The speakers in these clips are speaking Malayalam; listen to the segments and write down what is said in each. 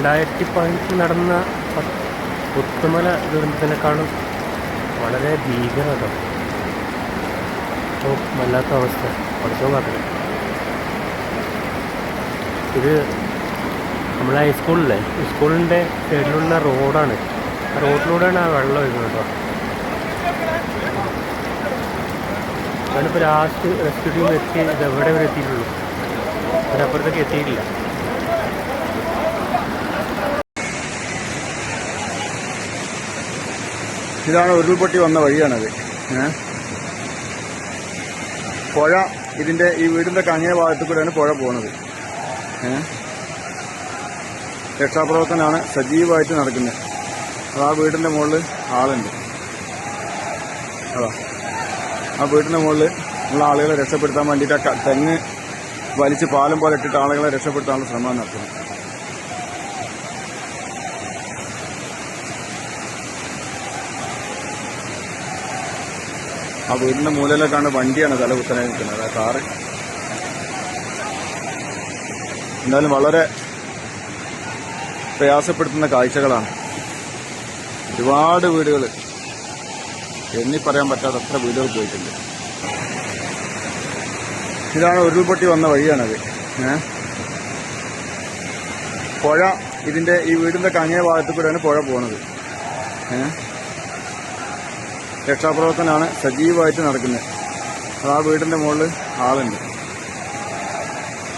2015 നടന്ന പുത്തുമല ദുരന്തത്തിനേക്കാളും വളരെ ഭീകരത. അപ്പോൾ വല്ലാത്ത അവസ്ഥ പഠിച്ചോ കാത്തില്ല. ഇത് നമ്മളെ ഹൈസ്കൂളിലെ സ്കൂളിൻ്റെ സൈഡിലുള്ള റോഡാണ്. ആ റോഡിലൂടെയാണ് ആ വെള്ളം ഒഴുകുന്നത് കേട്ടോ. ഞാനിപ്പോൾ ലാസ്റ്റ് റെസ്ക്യൂ ടീം എത്തി ഇതെവിടെ വരെ എത്തിയിട്ടുള്ളൂ, അതിനപ്പുറത്തേക്ക് എത്തിയിട്ടില്ല. ഇതാണ് ഉരുൾപൊട്ടി വന്ന വഴിയാണത്. പുഴ ഇതിൻ്റെ ഈ വീടിൻ്റെ അങ്ങേ ഭാഗത്തു കൂടെയാണ് പുഴ പോകുന്നത്. രക്ഷാപ്രവർത്തനമാണ് സജീവമായിട്ട് നടക്കുന്നത്. അത് ആ വീടിൻ്റെ മുകളിൽ ആളുണ്ട്. അതാ ആ വീടിൻ്റെ മുകളിൽ ഉള്ള ആളുകളെ രക്ഷപ്പെടുത്താൻ വേണ്ടിയിട്ട് തെങ്ങ് വലിച്ച് പാലം പോലെ ഇട്ടിട്ട് ആളുകളെ രക്ഷപ്പെടുത്താനുള്ള ശ്രമം നടത്തുന്നു. ആ വീടിൻ്റെ മൂലയിലേക്കാണ് വണ്ടിയാണ് തല കുത്തനായി നിൽക്കുന്നത്, ആ കാറ്. എന്തായാലും വളരെ പ്രയാസപ്പെടുത്തുന്ന കാഴ്ചകളാണ്. ഒരുപാട് വീടുകൾ, എണ്ണി പറയാൻ പറ്റാത്തത്ര വീടുകൾ പോയിട്ടുണ്ട്. ഇതാണ് ഉരുൾപൊട്ടി വന്ന വഴിയാണത്. പുഴ ഇതിൻ്റെ ഈ വീടിൻ്റെ അങ്ങേ ഭാഗത്തു കൂടെയാണ് പുഴ പോകുന്നത്. രക്ഷാപ്രവർത്തനമാണ് സജീവമായിട്ട് നടക്കുന്നത്. അത് ആ വീടിൻ്റെ മുകളിൽ ആളുണ്ട്.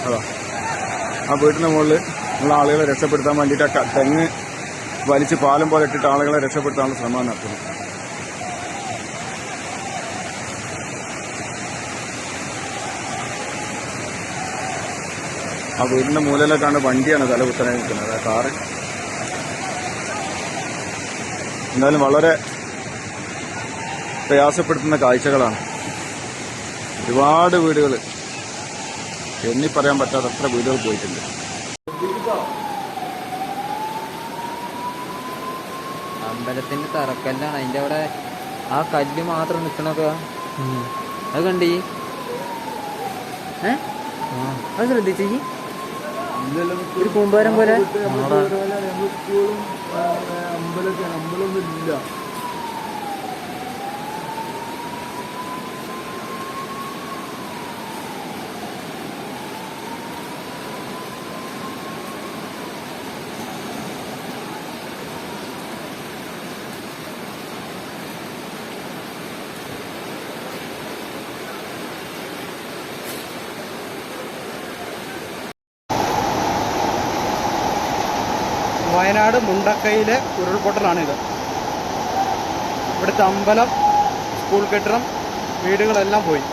അതാ ആ വീടിൻ്റെ മുകളിൽ ഉള്ള ആളുകളെ രക്ഷപ്പെടുത്താൻ വേണ്ടിയിട്ട് തെങ്ങ് വലിച്ച് പാലം പോലെ ഇട്ടിട്ട് ആളുകളെ രക്ഷപ്പെടുത്താനുള്ള ശ്രമം നടത്തുന്നു. ആ വീടിൻ്റെ മൂലയിലേക്കാണ് വണ്ടിയാണ് തല കുത്തനായി നിൽക്കുന്നത്, ആ കാറ്. എന്തായാലും വളരെ പ്രയാസപ്പെടുത്തുന്ന കാഴ്ചകളാണ്. ഒരുപാട് വീടുകൾ, എണ്ണി പറയാൻ പറ്റാത്തത്ര വീടുകൾ പോയിട്ടുണ്ട്. അമ്പലത്തിന്റെ തറക്കല്ലാണ്, അതിന്റെ അവിടെ ആ കല്ല് മാത്രം നിക്കണൊക്കെ അത് കണ്ടി. അത് ശ്രദ്ധിച്ചേ, ഒരു കൂമ്പാരം പോലെ. അമ്പലമൊന്നും ഇല്ല. വയനാട് മുണ്ടക്കയിലെ ഉരുൾപൊട്ടലാണിത്. ഇവിടുത്തെ അമ്പലം, സ്കൂൾ കെട്ടിടം, വീടുകളെല്ലാം പോയി.